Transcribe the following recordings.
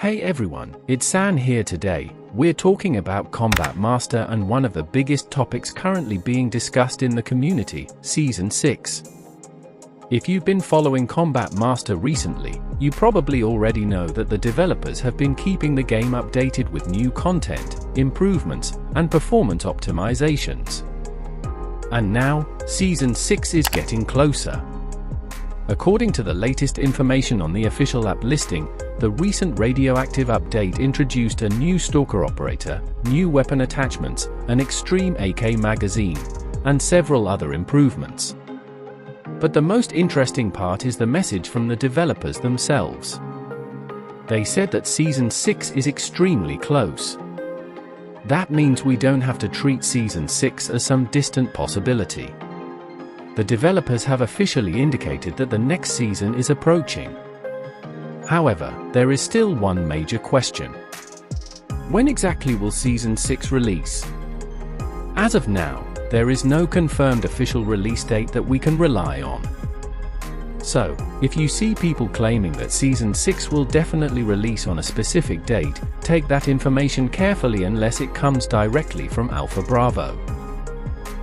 Hey everyone, it's San here. Today, we're talking about Combat Master and one of the biggest topics currently being discussed in the community, Season 6. If you've been following Combat Master recently, you probably already know that the developers have been keeping the game updated with new content, improvements, and performance optimizations. And now, Season 6 is getting closer. According to the latest information on the official app listing, the recent radioactive update introduced a new Stalker operator, new weapon attachments, an extreme AK magazine, and several other improvements. But the most interesting part is the message from the developers themselves. They said that Season 6 is extremely close. That means we don't have to treat Season 6 as some distant possibility. The developers have officially indicated that the next season is approaching. However, there is still one major question. When exactly will Season 6 release? As of now, there is no confirmed official release date that we can rely on. So, if you see people claiming that Season 6 will definitely release on a specific date, take that information carefully unless it comes directly from Alpha Bravo.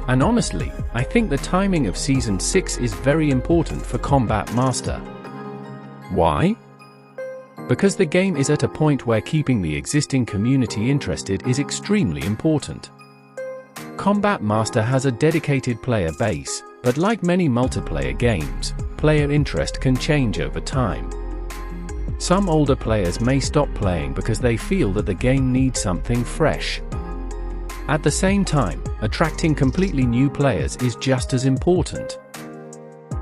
And honestly, I think the timing of Season 6 is very important for Combat Master. Why? Because the game is at a point where keeping the existing community interested is extremely important. Combat Master has a dedicated player base, but like many multiplayer games, player interest can change over time. Some older players may stop playing because they feel that the game needs something fresh. At the same time, attracting completely new players is just as important.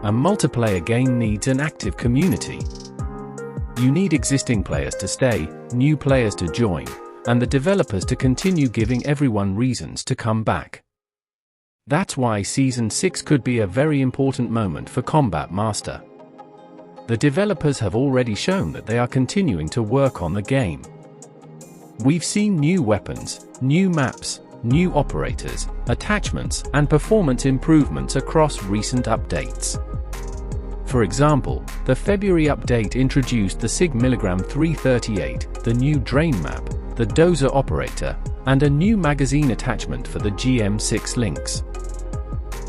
A multiplayer game needs an active community. You need existing players to stay, new players to join, and the developers to continue giving everyone reasons to come back. That's why Season 6 could be a very important moment for Combat Master. The developers have already shown that they are continuing to work on the game. We've seen new weapons, new maps, new operators, attachments, and performance improvements across recent updates. For example, the February update introduced the SIG Milligram 338, the new Drain map, the Dozer operator, and a new magazine attachment for the GM6 Lynx.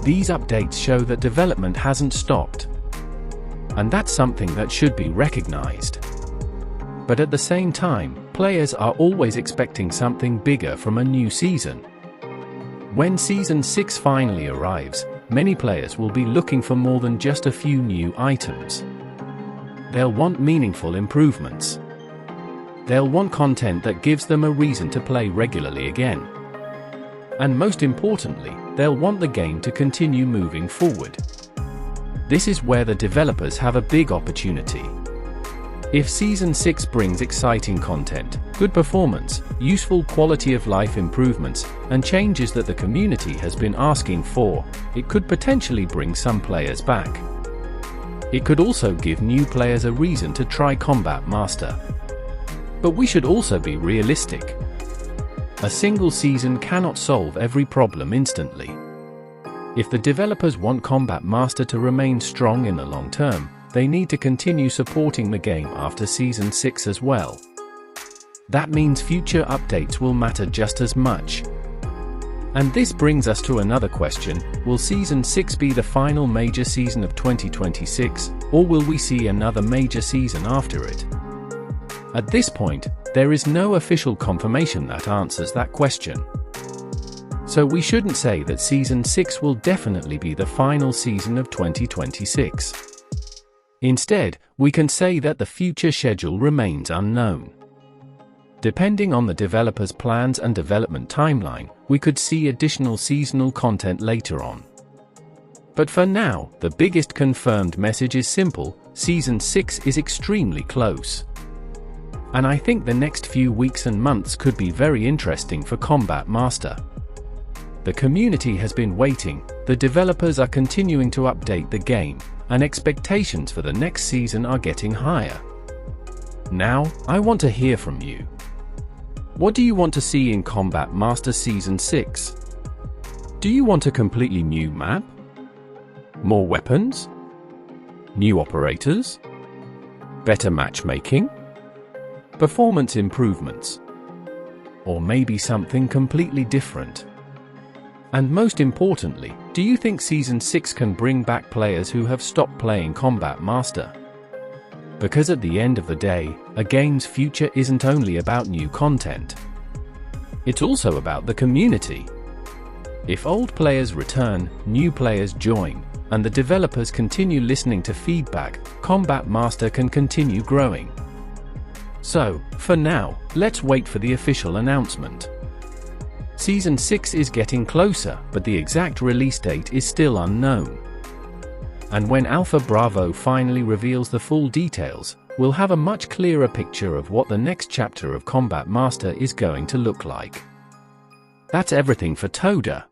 These updates show that development hasn't stopped. And that's something that should be recognized. But at the same time, players are always expecting something bigger from a new season. When Season 6 finally arrives, many players will be looking for more than just a few new items. They'll want meaningful improvements. They'll want content that gives them a reason to play regularly again. And most importantly, they'll want the game to continue moving forward. This is where the developers have a big opportunity. If Season 6 brings exciting content, good performance, useful quality of life improvements, and changes that the community has been asking for, it could potentially bring some players back. It could also give new players a reason to try Combat Master. But we should also be realistic. A single season cannot solve every problem instantly. If the developers want Combat Master to remain strong in the long term, they need to continue supporting the game after Season 6 as well. That means future updates will matter just as much. And this brings us to another question: will Season 6 be the final major season of 2026, or will we see another major season after it? At this point, there is no official confirmation that answers that question. So we shouldn't say that Season 6 will definitely be the final season of 2026. Instead, we can say that the future schedule remains unknown. Depending on the developers' plans and development timeline, we could see additional seasonal content later on. But for now, the biggest confirmed message is simple: Season 6 is extremely close. And I think the next few weeks and months could be very interesting for Combat Master. The community has been waiting, the developers are continuing to update the game, and expectations for the next season are getting higher. Now, I want to hear from you. What do you want to see in Combat Master Season 6? Do you want a completely new map? More weapons? New operators? Better matchmaking? performance improvements, or maybe something completely different? And most importantly, do you think Season 6 can bring back players who have stopped playing Combat Master? Because at the end of the day, a game's future isn't only about new content. It's also about the community. If old players return, new players join, and the developers continue listening to feedback, Combat Master can continue growing. So, for now, let's wait for the official announcement. Season 6 is getting closer, but the exact release date is still unknown. And when Alpha Bravo finally reveals the full details, we'll have a much clearer picture of what the next chapter of Combat Master is going to look like. That's everything for Toda.